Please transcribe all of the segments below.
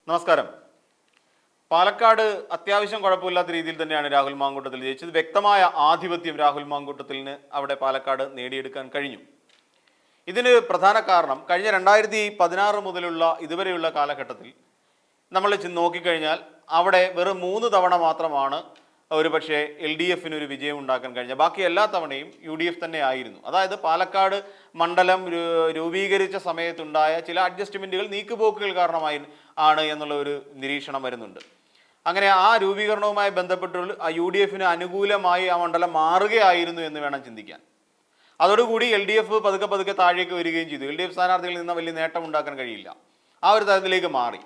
നമസ്കാരം. പാലക്കാട് അത്യാവശ്യം കുഴപ്പമില്ലാത്ത രീതിയിൽ തന്നെയാണ് രാഹുൽ മാങ്കൂട്ടത്തിൽ ജയിച്ചത്. വ്യക്തമായ ആധിപത്യം രാഹുൽ മാങ്കൂട്ടത്തിന് അവിടെ പാലക്കാട് നേടിയെടുക്കാൻ കഴിഞ്ഞു. ഇതിന് പ്രധാന കാരണം കഴിഞ്ഞ 2016 മുതലുള്ള ഇതുവരെയുള്ള കാലഘട്ടത്തിൽ നമ്മൾ നോക്കിക്കഴിഞ്ഞാൽ അവിടെ വെറും 3 തവണ മാത്രമാണ് ഒരു പക്ഷേ LDF ഒരു വിജയം ഉണ്ടാക്കാൻ കഴിഞ്ഞ. ബാക്കി എല്ലാ തവണയും UDF തന്നെ ആയിരുന്നു. അതായത് പാലക്കാട് മണ്ഡലം രൂപീകരിച്ച സമയത്തുണ്ടായ ചില അഡ്ജസ്റ്റ്മെൻറ്റുകൾ നീക്കുപോക്കുകൾ കാരണമായി ആണ് എന്നുള്ള ഒരു നിരീക്ഷണം വരുന്നുണ്ട്. അങ്ങനെ ആ രൂപീകരണവുമായി ബന്ധപ്പെട്ടുള്ള UDF അനുകൂലമായി ആ മണ്ഡലം മാറുകയായിരുന്നു എന്ന് വേണം ചിന്തിക്കാൻ. അതോടുകൂടി LDF പതുക്കെ താഴേക്ക് വരികയും ചെയ്തു. LDF സ്ഥാനാർത്ഥികളിൽ നിന്ന് വലിയ നേട്ടം ഉണ്ടാക്കാൻ കഴിയില്ല. ആ ഒരു തരത്തിലേക്ക് മാറി.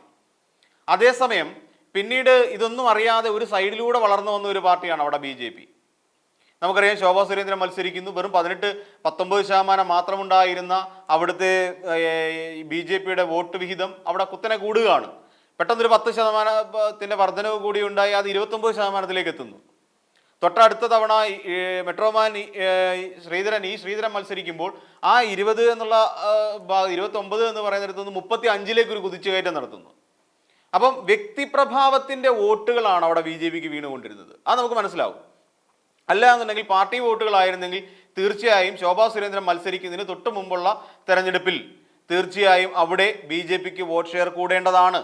അതേസമയം പിന്നീട് ഇതൊന്നും അറിയാതെ ഒരു സൈഡിലൂടെ വളർന്നു വന്ന ഒരു പാർട്ടിയാണ് അവിടെ BJP. നമുക്കറിയാം, ശോഭാ സുരേന്ദ്രൻ മത്സരിക്കുന്നു. വെറും 18-19% മാത്രമുണ്ടായിരുന്ന അവിടുത്തെ BJPയുടെ വോട്ട് വിഹിതം അവിടെ കുത്തനെ കൂടുകയാണ്. പെട്ടെന്നൊരു 10% വർധനവ് കൂടി ഉണ്ടായി അത് 29% എത്തുന്നു. തൊട്ടടുത്ത തവണ മെട്രോമാൻ ശ്രീധരൻ മത്സരിക്കുമ്പോൾ ആ 20 എന്നുള്ള 29 എന്ന് പറയുന്നിടത്തുനിന്ന് 35 ഒരു കുതിച്ചുകയറ്റം നടത്തുന്നു. അപ്പം വ്യക്തിപ്രഭാവത്തിൻ്റെ വോട്ടുകളാണ് അവിടെ BJPക്ക് വീണുകൊണ്ടിരുന്നത്. അത് നമുക്ക് മനസ്സിലാവും. അല്ല എന്നുണ്ടെങ്കിൽ പാർട്ടി വോട്ടുകളായിരുന്നെങ്കിൽ തീർച്ചയായും ശോഭാ സുരേന്ദ്രൻ മത്സരിക്കുന്നതിന് തൊട്ട് മുമ്പുള്ള തെരഞ്ഞെടുപ്പിൽ തീർച്ചയായും അവിടെ BJPക്ക് വോട്ട് ഷെയർ കൂടേണ്ടതാണ്.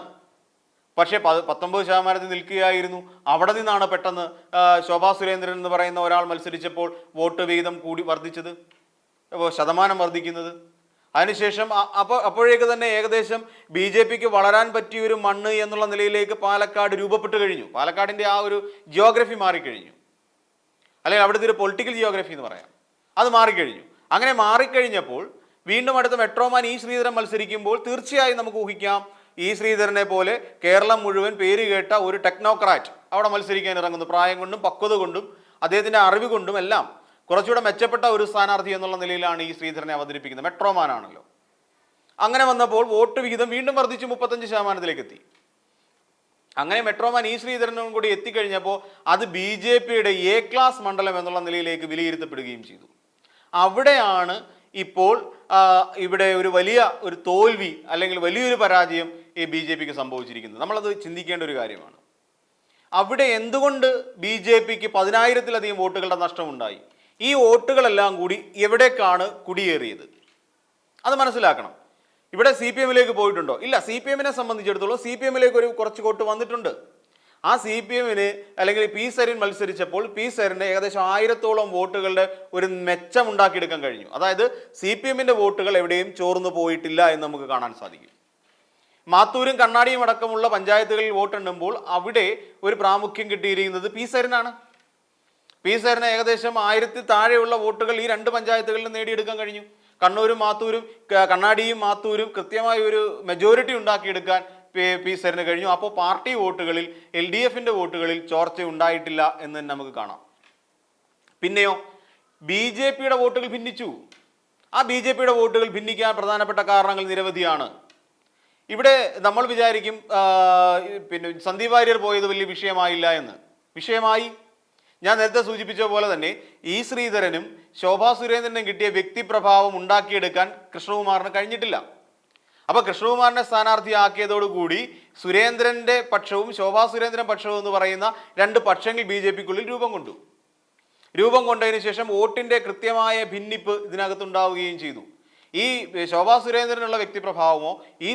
പക്ഷേ 19% നിൽക്കുകയായിരുന്നു. അവിടെ നിന്നാണ് പെട്ടെന്ന് ശോഭാ സുരേന്ദ്രൻ എന്ന് പറയുന്ന ഒരാൾ മത്സരിച്ചപ്പോൾ വോട്ട് വിഹിതം കൂടി വർദ്ധിച്ചത്, ശതമാനം വർദ്ധിക്കുന്നത്. അതിനുശേഷം അപ്പോഴേക്ക് തന്നെ ഏകദേശം BJPക്ക് വളരാൻ പറ്റിയൊരു മണ്ണ് എന്നുള്ള നിലയിലേക്ക് പാലക്കാട് രൂപപ്പെട്ടു കഴിഞ്ഞു. പാലക്കാടിൻ്റെ ആ ഒരു ജിയോഗ്രഫി മാറിക്കഴിഞ്ഞു, അല്ലെങ്കിൽ അവിടുത്തെ ഒരു പൊളിറ്റിക്കൽ ജിയോഗ്രഫി എന്ന് പറയാം, അത് മാറിക്കഴിഞ്ഞു. അങ്ങനെ മാറിക്കഴിഞ്ഞപ്പോൾ വീണ്ടും അടുത്ത മെട്രോമാൻ ശ്രീധരൻ മത്സരിക്കുമ്പോൾ തീർച്ചയായും നമുക്ക് ഊഹിക്കാം ശ്രീധരനെ പോലെ കേരളം മുഴുവൻ പേര് കേട്ട ഒരു ടെക്നോക്രാറ്റ് അവിടെ മത്സരിക്കാൻ ഇറങ്ങുന്നു. പ്രായം കൊണ്ടും പക്വത കൊണ്ടും അദ്ദേഹത്തിൻ്റെ അറിവ് കൊണ്ടും എല്ലാം കുറച്ചുകൂടെ മെച്ചപ്പെട്ട ഒരു സ്ഥാനാർത്ഥി എന്നുള്ള നിലയിലാണ് ശ്രീധരനെ അവതരിപ്പിക്കുന്നത്. മെട്രോമാനാണല്ലോ. അങ്ങനെ വന്നപ്പോൾ വോട്ട് വിഹിതം വീണ്ടും വർദ്ധിച്ച് 35% എത്തി. അങ്ങനെ മെട്രോമാൻ ശ്രീധരനും കൂടി എത്തിക്കഴിഞ്ഞപ്പോൾ അത് BJPയുടെ A ക്ലാസ് മണ്ഡലം എന്നുള്ള നിലയിലേക്ക് വിലയിരുത്തപ്പെടുകയും ചെയ്തു. അവിടെയാണ് ഇപ്പോൾ ഇവിടെ ഒരു വലിയ ഒരു തോൽവി അല്ലെങ്കിൽ വലിയൊരു പരാജയം BJPക്ക് സംഭവിച്ചിരിക്കുന്നത്. നമ്മളത് ചിന്തിക്കേണ്ട ഒരു കാര്യമാണ്. അവിടെ എന്തുകൊണ്ട് BJPക്ക് 10,000-ലധികം വോട്ടുകളുടെ നഷ്ടമുണ്ടായി? ഈ വോട്ടുകളെല്ലാം കൂടി എവിടേക്കാണ് കുടിയേറിയത്? അത് മനസ്സിലാക്കണം. ഇവിടെ CPM-ലേക്ക് പോയിട്ടുണ്ടോ? ഇല്ല. CPM-നെ സംബന്ധിച്ചിടത്തോളം CPM-ലേക്ക് കുറച്ച് വോട്ട് വന്നിട്ടുണ്ട്. ആ CPM-ന് അല്ലെങ്കിൽ P സരിൻ മത്സരിച്ചപ്പോൾ P സരിന് ഏകദേശം 1000-ഓളം വോട്ടുകളുടെ ഒരു മെച്ചം ഉണ്ടാക്കിയെടുക്കാൻ കഴിഞ്ഞു. അതായത് CPM-ന്റെ വോട്ടുകൾ എവിടെയും ചോർന്നു പോയിട്ടില്ല എന്ന് നമുക്ക് കാണാൻ സാധിക്കും. മാത്തൂരും കണ്ണാടിയും അടക്കമുള്ള പഞ്ചായത്തുകളിൽ വോട്ടെണ്ണുമ്പോൾ അവിടെ ഒരു പ്രാമുഖ്യം കിട്ടിയിരിക്കുന്നത് P സരിനാണ്. P സരിന് ഏകദേശം 1000-ൽ താഴെയുള്ള വോട്ടുകൾ ഈ 2 പഞ്ചായത്തുകളിൽ നേടിയെടുക്കാൻ കഴിഞ്ഞു. കണ്ണാടിയും മാത്തൂരും കൃത്യമായി ഒരു മെജോറിറ്റി ഉണ്ടാക്കിയെടുക്കാൻ P സരിന് കഴിഞ്ഞു. അപ്പോൾ പാർട്ടി വോട്ടുകളിൽ LDFന്റെ വോട്ടുകളിൽ ചോർച്ച ഉണ്ടായിട്ടില്ല എന്ന് തന്നെ നമുക്ക് കാണാം. പിന്നെയോ BJPയുടെ വോട്ടുകൾ ഭിന്നിച്ചു. ആ BJPയുടെ വോട്ടുകൾ ഭിന്നിക്കാൻ പ്രധാനപ്പെട്ട കാരണങ്ങൾ നിരവധിയാണ്. ഇവിടെ നമ്മൾ വിചാരിക്കും സന്ദീപ് വാര്യർ പോയത് വലിയ വിഷയമായില്ല എന്ന്. വിഷയമായി. ഞാൻ നേരത്തെ സൂചിപ്പിച്ച പോലെ തന്നെ ശ്രീധരനും ശോഭാ സുരേന്ദ്രനും കിട്ടിയ വ്യക്തിപ്രഭാവം ഉണ്ടാക്കിയെടുക്കാൻ കൃഷ്ണകുമാറിന് കഴിഞ്ഞിട്ടില്ല. അപ്പോൾ കൃഷ്ണകുമാറിനെ സ്ഥാനാർത്ഥിയാക്കിയതോടുകൂടി സുരേന്ദ്രൻ്റെ പക്ഷവും ശോഭാ സുരേന്ദ്രൻ പക്ഷവും എന്ന് പറയുന്ന 2 പക്ഷങ്ങൾ BJPക്കുള്ളിൽ രൂപം കൊണ്ടതിന് ശേഷം വോട്ടിൻ്റെ കൃത്യമായ ഭിന്നിപ്പ് ഇതിനകത്തുണ്ടാവുകയും ചെയ്തു. ഈ ശോഭാ സുരേന്ദ്രനുള്ള വ്യക്തിപ്രഭാവമോ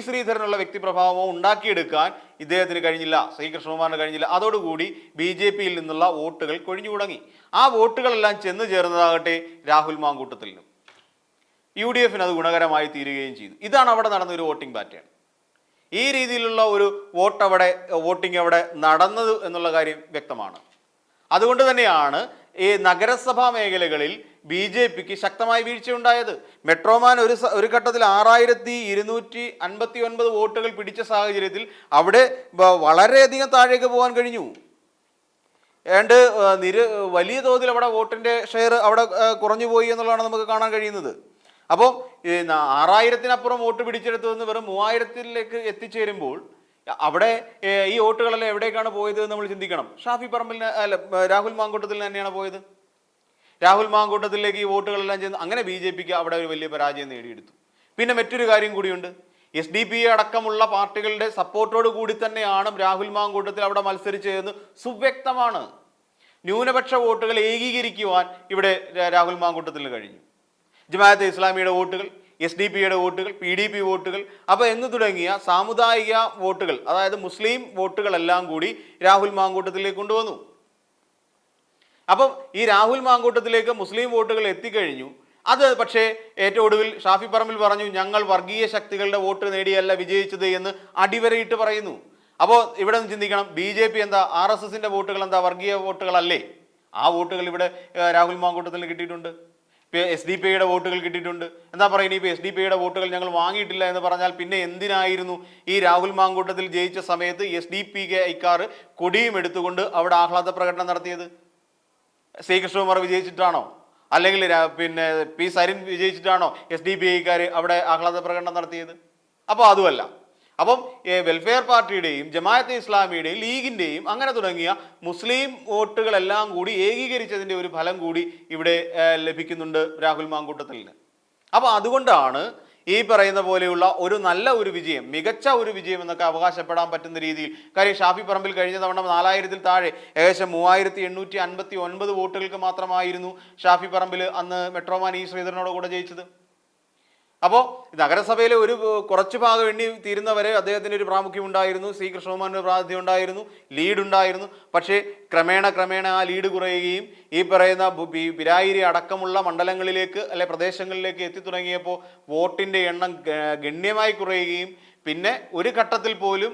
ശ്രീധരനുള്ള വ്യക്തിപ്രഭാവമോ ഉണ്ടാക്കിയെടുക്കാൻ ഇദ്ദേഹത്തിന് കഴിഞ്ഞില്ല, കൃഷ്ണകുമാറിന് കഴിഞ്ഞില്ല. അതോടുകൂടി BJPയിൽ നിന്നുള്ള വോട്ടുകൾ കൊഴിഞ്ഞു തുടങ്ങി. ആ വോട്ടുകളെല്ലാം ചെന്ന് ചേർന്നതാകട്ടെ രാഹുൽ മാങ്കൂട്ടത്തിലും UDFന് അത് ഗുണകരമായി തീരുകയും ചെയ്തു. ഇതാണ് അവിടെ നടന്ന ഒരു വോട്ടിംഗ് പാറ്റേൺ. ഈ രീതിയിലുള്ള ഒരു വോട്ടിംഗ് അവിടെ നടന്നത് എന്നുള്ള കാര്യം വ്യക്തമാണ്. അതുകൊണ്ട് തന്നെയാണ് ഈ നഗരസഭാ മേഖലകളിൽ BJPക്ക് ശക്തമായ വീഴ്ചയുണ്ടായത്. മെട്രോമാൻ ഒരു ഘട്ടത്തിൽ 6259 വോട്ടുകൾ പിടിച്ച സാഹചര്യത്തിൽ അവിടെ വളരെയധികം താഴേക്ക് പോകാൻ കഴിഞ്ഞു. വലിയ തോതിൽ അവിടെ വോട്ടിൻ്റെ ഷെയർ അവിടെ കുറഞ്ഞു പോയി എന്നുള്ളതാണ് നമുക്ക് കാണാൻ കഴിയുന്നത്. അപ്പോൾ 6000-നപ്പുറം വോട്ട് പിടിച്ചെടുത്തു നിന്ന് വെറും 3000-ലേക്ക് എത്തിച്ചേരുമ്പോൾ അവിടെ ഈ വോട്ടുകളെല്ലാം എവിടേക്കാണ് പോയത് എന്ന് നമ്മൾ ചിന്തിക്കണം. ഷാഫി പറമ്പിലിന് രാഹുൽ മാങ്കൂട്ടത്തിൽ തന്നെയാണ് പോയത്. രാഹുൽ മാങ്കൂട്ടത്തിലേക്ക് ഈ വോട്ടുകളെല്ലാം ചെന്ന് അങ്ങനെ BJPക്ക് അവിടെ ഒരു വലിയ പരാജയം നേടിയെടുത്തു. പിന്നെ മറ്റൊരു കാര്യം കൂടിയുണ്ട്. SDP അടക്കമുള്ള പാർട്ടികളുടെ സപ്പോർട്ടോട് കൂടി തന്നെയാണ് രാഹുൽ മാങ്കൂട്ടത്തിൽ അവിടെ മത്സരിച്ചതെന്ന് സുവ്യക്തമാണ്. ന്യൂനപക്ഷ വോട്ടുകൾ ഏകീകരിക്കുവാൻ ഇവിടെ രാഹുൽ മാങ്കൂട്ടത്തിന് കഴിഞ്ഞു. ജമാഅത്തെ ഇസ്ലാമിയുടെ വോട്ടുകൾ, SDP വോട്ടുകൾ, PDP വോട്ടുകൾ, അപ്പോൾ എന്ന് തുടങ്ങിയ സാമുദായിക വോട്ടുകൾ, അതായത് മുസ്ലിം വോട്ടുകളെല്ലാം കൂടി രാഹുൽ മാങ്കൂട്ടത്തിലേക്ക് കൊണ്ടുവന്നു. അപ്പം ഈ രാഹുൽ മാങ്കൂട്ടത്തിലേക്ക് മുസ്ലിം വോട്ടുകൾ എത്തിക്കഴിഞ്ഞു. അത് പക്ഷേ ഏറ്റവും ഒടുവിൽ ഷാഫി പറമ്പിൽ പറഞ്ഞു, ഞങ്ങൾ വർഗീയ ശക്തികളുടെ വോട്ട് നേടിയല്ല വിജയിച്ചത് എന്ന് അടിവരയിട്ട് പറയുന്നു. അപ്പോൾ ഇവിടെ നിന്ന് ചിന്തിക്കണം, BJP എന്താ, RSSന്റെ വോട്ടുകൾ എന്താ വർഗീയ വോട്ടുകളല്ലേ? ആ വോട്ടുകൾ ഇവിടെ രാഹുൽ മാങ്കൂട്ടത്തിന് കിട്ടിയിട്ടുണ്ട്. SDP വോട്ടുകൾ കിട്ടിയിട്ടുണ്ട്. എന്താ പറയുക, ഇപ്പോൾ SDP വോട്ടുകൾ ഞങ്ങൾ വാങ്ങിയിട്ടില്ല എന്ന് പറഞ്ഞാൽ പിന്നെ എന്തിനായിരുന്നു ഈ രാഹുൽ മാങ്കൂട്ടത്തിൽ ജയിച്ച സമയത്ത് SDP കൊടിയും എടുത്തുകൊണ്ട് അവിടെ ആഹ്ലാദ പ്രകടനം നടത്തിയത്? ശ്രീകൃഷ്ണകുമാർ വിജയിച്ചിട്ടാണോ, അല്ലെങ്കിൽ പിന്നെ P സരിൻ വിജയിച്ചിട്ടാണോ SDP അവിടെ ആഹ്ലാദ പ്രകടനം നടത്തിയത്? അപ്പോൾ അതുമല്ല. അപ്പം വെൽഫെയർ പാർട്ടിയുടെയും ജമാഅത്തെ ഇസ്ലാമിയുടെയും ലീഗിൻ്റെയും അങ്ങനെ തുടങ്ങിയ മുസ്ലിം വോട്ടുകളെല്ലാം കൂടി ഏകീകരിച്ചതിൻ്റെ ഒരു ഫലം കൂടി ഇവിടെ ലഭിക്കുന്നുണ്ട് രാഹുൽ മാങ്കൂട്ടത്തിന്. അപ്പോൾ അതുകൊണ്ടാണ് ഈ പറയുന്ന പോലെയുള്ള ഒരു നല്ല ഒരു വിജയം, മികച്ച ഒരു വിജയം എന്നൊക്കെ അവകാശപ്പെടാൻ പറ്റുന്ന രീതിയിൽ. കാര്യം ഷാഫി പറമ്പിൽ കഴിഞ്ഞ തവണ 4000-ൽ താഴെ ഏകദേശം 3859 വോട്ടുകൾക്ക് മാത്രമായിരുന്നു ഷാഫി പറമ്പിൽ അന്ന് മെട്രോമാൻ ശ്രീധരനോട് കൂടെ ജയിച്ചത്. അപ്പോൾ നഗരസഭയിലെ ഒരു കുറച്ച് ഭാഗം എണ്ണി തീരുന്നവരെ അദ്ദേഹത്തിന് ഒരു പ്രാമുഖ്യം ഉണ്ടായിരുന്നു, ശ്രീകൃഷ്ണകുമാറിന് പ്രാതിനിധ്യം ഉണ്ടായിരുന്നു, ലീഡ് ഉണ്ടായിരുന്നു. പക്ഷേ ക്രമേണ ആ ലീഡ് കുറയുകയും ഈ പറയുന്ന പിരായിരി അടക്കമുള്ള മണ്ഡലങ്ങളിലേക്ക് അല്ലെ പ്രദേശങ്ങളിലേക്ക് എത്തിത്തുടങ്ങിയപ്പോൾ വോട്ടിൻ്റെ എണ്ണം ഗണ്യമായി കുറയുകയും പിന്നെ ഒരു ഘട്ടത്തിൽ പോലും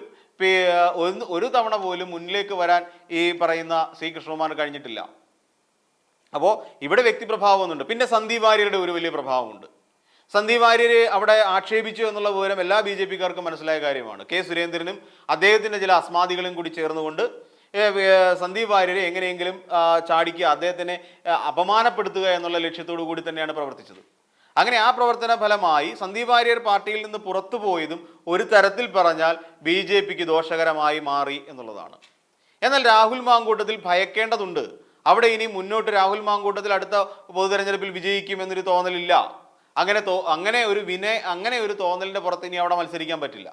ഒരു തവണ പോലും മുന്നിലേക്ക് വരാൻ ഈ പറയുന്ന ശ്രീകൃഷ്ണകുമാറിന് കഴിഞ്ഞിട്ടില്ല. അപ്പോൾ ഇവിടെ വ്യക്തിപ്രഭാവമൊന്നുണ്ട്. പിന്നെ സന്ദീപ് വാര്യരുടെ ഒരു വലിയ പ്രഭാവമുണ്ട്. സന്ദീപ് വാര്യരെ അവിടെ ആക്ഷേപിച്ചു എന്നുള്ള വിവരം എല്ലാ BJPക്കാർക്കും മനസ്സിലായ കാര്യമാണ്. K സുരേന്ദ്രനും അദ്ദേഹത്തിൻ്റെ ചില അസ്മാദികളും കൂടി ചേർന്നുകൊണ്ട് സന്ദീപ് വാര്യരെ എങ്ങനെയെങ്കിലും ചാടിക്കുക, അദ്ദേഹത്തിനെ അപമാനപ്പെടുത്തുക എന്നുള്ള ലക്ഷ്യത്തോടു കൂടി തന്നെയാണ് പ്രവർത്തിച്ചത്. അങ്ങനെ ആ പ്രവർത്തന ഫലമായി സന്ദീപ് വാര്യർ പാർട്ടിയിൽ നിന്ന് പുറത്തു പോയതും ഒരു തരത്തിൽ പറഞ്ഞാൽ BJPക്ക് ദോഷകരമായി മാറി എന്നുള്ളതാണ്. എന്നാൽ രാഹുൽ മാങ്കൂട്ടത്തിൽ ഭയക്കേണ്ടതുണ്ട്. അവിടെ ഇനി മുന്നോട്ട് രാഹുൽ മാങ്കൂട്ടത്തിൽ അടുത്ത പൊതുതെരഞ്ഞെടുപ്പിൽ വിജയിക്കുമെന്നൊരു തോന്നലില്ല. അങ്ങനെ ഒരു തോന്നലിൻ്റെ പുറത്ത് ഇനി അവിടെ മത്സരിക്കാൻ പറ്റില്ല.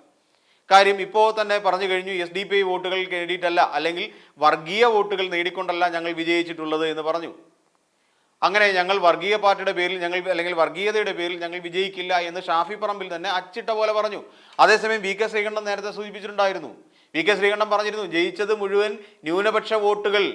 കാര്യം ഇപ്പോൾ തന്നെ പറഞ്ഞു കഴിഞ്ഞു, SDP വോട്ടുകൾ നേടിയിട്ടല്ല, അല്ലെങ്കിൽ വർഗീയ വോട്ടുകൾ നേടിക്കൊണ്ടല്ല ഞങ്ങൾ വിജയിച്ചിട്ടുള്ളത് എന്ന് പറഞ്ഞു. അങ്ങനെ ഞങ്ങൾ വർഗീയ പാർട്ടിയുടെ പേരിൽ അല്ലെങ്കിൽ വർഗീയതയുടെ പേരിൽ ഞങ്ങൾ വിജയിക്കില്ല എന്ന് ഷാഫി പറമ്പിൽ തന്നെ അച്ചിട്ട പോലെ പറഞ്ഞു. അതേസമയം VK ശ്രീകണ്ഠൻ നേരത്തെ സൂചിപ്പിച്ചിട്ടുണ്ടായിരുന്നു. VK ശ്രീകണ്ഠൻ പറഞ്ഞിരുന്നു, ജയിച്ചത് മുഴുവൻ ന്യൂനപക്ഷ വോട്ടുകൾ,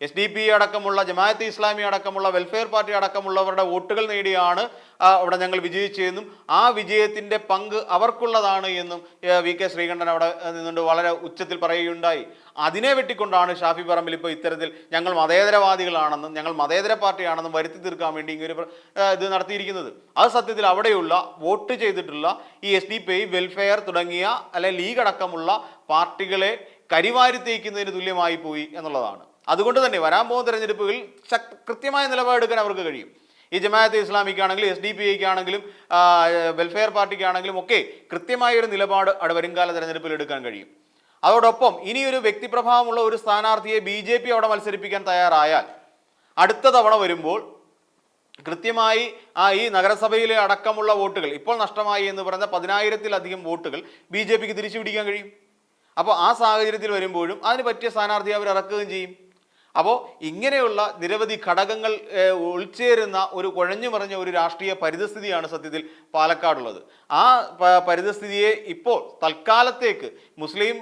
SDP അടക്കമുള്ള ജമാഅത്തെ ഇസ്ലാമി അടക്കമുള്ള വെൽഫെയർ പാർട്ടി അടക്കമുള്ളവരുടെ വോട്ടുകൾ നേടിയാണ് അവിടെ ഞങ്ങൾ വിജയിച്ചതെന്നും ആ വിജയത്തിൻ്റെ പങ്ക് അവർക്കുള്ളതാണ് എന്നും VK ശ്രീകണ്ഠൻ അവിടെ നിന്നുകൊണ്ട് വളരെ ഉച്ചത്തിൽ പറയുകയുണ്ടായി. അതിനെ വെട്ടിക്കൊണ്ടാണ് ഷാഫി പറമ്പിൽ ഇപ്പോൾ ഇത്തരത്തിൽ ഞങ്ങൾ മതേതരവാദികളാണെന്നും ഞങ്ങൾ മതേതര പാർട്ടിയാണെന്നും വരുത്തി തീർക്കാൻ വേണ്ടി ഇങ്ങനെ ഇത് നടത്തിയിരിക്കുന്നത്. അത് സത്യത്തിൽ അവിടെയുള്ള വോട്ട് ചെയ്തിട്ടുള്ള ഈ SDP, വെൽഫെയർ തുടങ്ങിയ അല്ലെ ലീഗ് അടക്കമുള്ള പാർട്ടികളെ കരിവാരി തേക്കുന്നതിന് തുല്യമായി പോയി എന്നുള്ളതാണ്. അതുകൊണ്ട് തന്നെ വരാൻ പോകുന്ന തെരഞ്ഞെടുപ്പുകളിൽ കൃത്യമായ നിലപാടെടുക്കാൻ അവർക്ക് കഴിയും. ഈ ജമാഅത്തെ ഇസ്ലാമിക്കാണെങ്കിലും SDP വെൽഫെയർ പാർട്ടിക്കാണെങ്കിലും ഒക്കെ കൃത്യമായ ഒരു നിലപാട് വരുംകാല തെരഞ്ഞെടുപ്പിൽ എടുക്കാൻ കഴിയും. അതോടൊപ്പം ഇനിയൊരു വ്യക്തിപ്രഭാവമുള്ള ഒരു സ്ഥാനാർത്ഥിയെ BJP അവിടെ മത്സരിപ്പിക്കാൻ തയ്യാറായാൽ അടുത്ത തവണ വരുമ്പോൾ കൃത്യമായി ഈ നഗരസഭയിലെ അടക്കമുള്ള വോട്ടുകൾ ഇപ്പോൾ നഷ്ടമായി എന്ന് പറഞ്ഞ 10,000-ലധികം വോട്ടുകൾ BJPക്ക് തിരിച്ചു പിടിക്കാൻ കഴിയും. അപ്പോൾ ആ സാഹചര്യത്തിൽ വരുമ്പോഴും അതിന് പറ്റിയ സ്ഥാനാർത്ഥിയെ അവർ ഇറക്കുകയും ചെയ്യും. അപ്പോൾ ഇങ്ങനെയുള്ള നിരവധി ഘടകങ്ങൾ ഉൾച്ചേരുന്ന ഒരു കുഴഞ്ഞു മറിഞ്ഞ ഒരു രാഷ്ട്രീയ പരിതസ്ഥിതിയാണ് സത്യത്തിൽ പാലക്കാടുള്ളത്. ആ പരിതസ്ഥിതിയെ ഇപ്പോൾ തൽക്കാലത്തേക്ക് മുസ്ലിം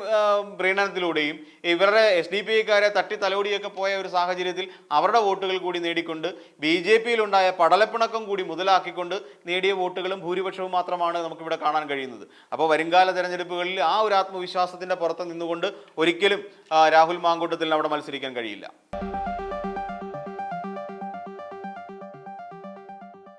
പ്രീണനത്തിലൂടെയും ഇവരുടെ SDP തട്ടി തലോടിയൊക്കെ പോയ ഒരു സാഹചര്യത്തിൽ അവരുടെ വോട്ടുകൾ കൂടി നേടിക്കൊണ്ട് BJPയിലുണ്ടായ പടലപ്പിണക്കം കൂടി മുതലാക്കിക്കൊണ്ട് നേടിയ വോട്ടുകളും ഭൂരിപക്ഷവും മാത്രമാണ് നമുക്കിവിടെ കാണാൻ കഴിയുന്നത്. അപ്പോൾ വരുംകാല തെരഞ്ഞെടുപ്പുകളിൽ ആ ഒരു ആത്മവിശ്വാസത്തിൻ്റെ പുറത്ത് നിന്നുകൊണ്ട് ഒരിക്കലും രാഹുൽ മാങ്കൂട്ടത്തിൽ അവിടെ മത്സരിക്കാൻ കഴിയില്ല.